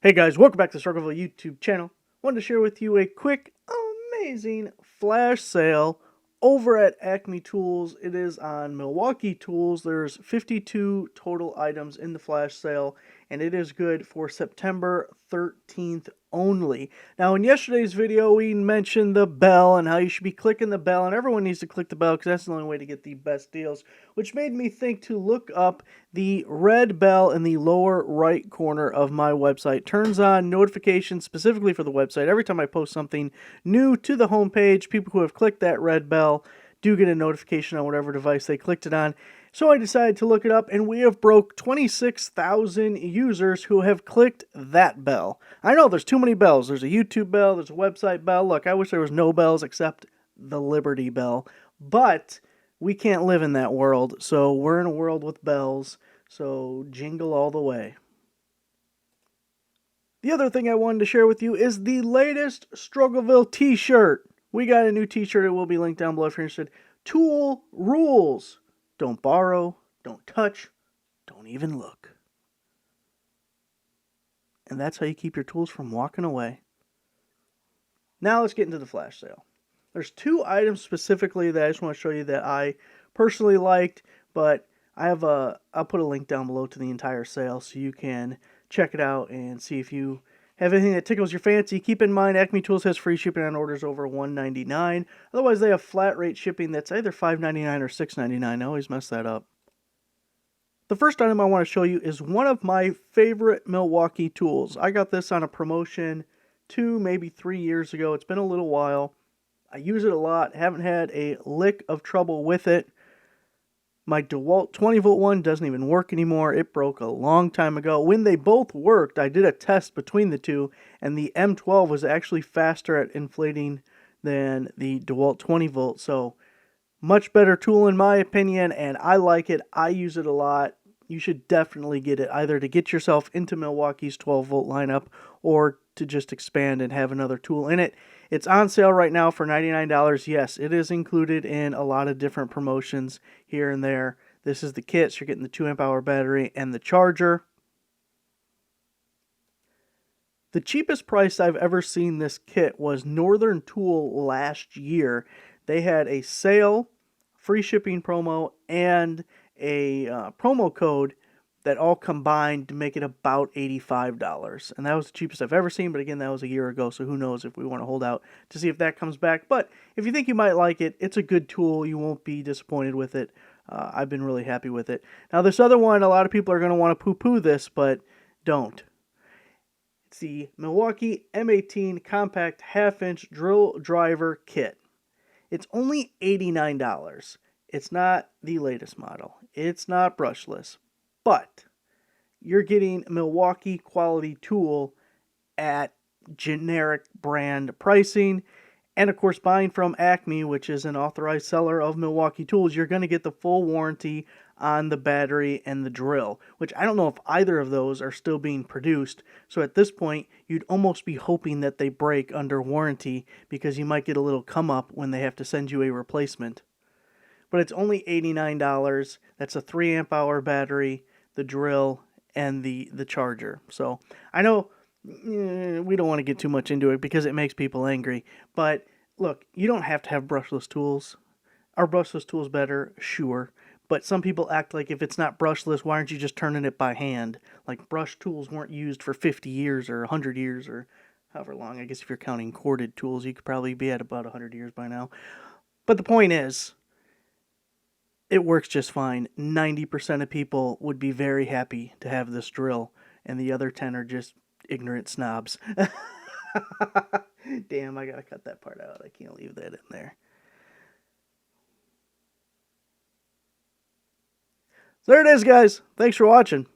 Hey guys, welcome back to the Struggleville YouTube channel. Wanted to share with you a quick, amazing flash sale over at Acme Tools. It is on Milwaukee Tools. There's 52 total items in the flash sale, and it is good for September 13th only. Now, in yesterday's video, we mentioned the bell and how you should be clicking the bell, and everyone needs to click the bell because that's the only way to get the best deals, which made me think to look up the red bell in the lower right corner of my website. Turns on notifications specifically for the website. Every time I post something new to the homepage, people who have clicked that red bell do get a notification on whatever device they clicked it on. So I decided to look it up, and we have broke 26,000 users who have clicked that bell. I know there's too many bells. There's a YouTube bell, there's a website bell. Look, I wish there was no bells except the Liberty Bell, but we can't live in that world, so we're in a world with bells, so jingle all the way. The other thing I wanted to share with you is the latest Struggleville t-shirt. We got a new t-shirt. It will be linked down below if you're interested. Tool rules. Don't borrow, don't touch, don't even look. And that's how you keep your tools from walking away. Now let's get into the flash sale. There's two items specifically that I just want to show you that I personally liked, but I'll put a link down below to the entire sale so you can check it out and see if you have anything that tickles your fancy. Keep in mind, Acme Tools has free shipping on orders over $1.99. Otherwise, they have flat rate shipping that's either $5.99 or $6.99. I always mess that up. The first item I want to show you is one of my favorite Milwaukee tools. I got this on a promotion 2, maybe 3 years ago. It's been a little while. I use it a lot. Haven't had a lick of trouble with it. My DeWalt 20-volt one doesn't even work anymore. It broke a long time ago. When they both worked, I did a test between the two, and the M12 was actually faster at inflating than the DeWalt 20-volt. So, much better tool in my opinion, and I like it. I use it a lot. You should definitely get it, either to get yourself into Milwaukee's 12-volt lineup or to just expand and have another tool in it. It's on sale right now for $99. Yes, it is included in a lot of different promotions here and there. This is the kit, so you're getting the 2 amp-hour battery and the charger. The cheapest price I've ever seen this kit was Northern Tool last year. They had a sale, free shipping promo, and a promo code that all combined to make it about $85. And that was the cheapest I've ever seen, but again, that was a year ago, so who knows if we want to hold out to see if that comes back. But if you think you might like it, it's a good tool. You won't be disappointed with it. I've been really happy with it. Now, this other one, a lot of people are going to want to poo-poo this, but don't. It's the Milwaukee M18 Compact Half-Inch Drill Driver Kit. It's only $89. It's not the latest model. It's not brushless. But you're getting Milwaukee quality tool at generic brand pricing. And of course, buying from Acme, which is an authorized seller of Milwaukee tools, you're going to get the full warranty on the battery and the drill, which I don't know if either of those are still being produced. So at this point, you'd almost be hoping that they break under warranty because you might get a little come up when they have to send you a replacement. But it's only $89. That's a 3 amp-hour battery, the drill, and the charger. So I know we don't want to get too much into it because it makes people angry. But look, you don't have to have brushless tools. Are brushless tools better? Sure. But some people act like if it's not brushless, why aren't you just turning it by hand? Like brush tools weren't used for 50 years or 100 years or however long. I guess if you're counting corded tools, you could probably be at about 100 years by now. But the point is, it works just fine. 90% of people would be very happy to have this drill, and the other 10 are just ignorant snobs. Damn, I gotta cut that part out. I can't leave that in there. So there it is, guys. Thanks for watching.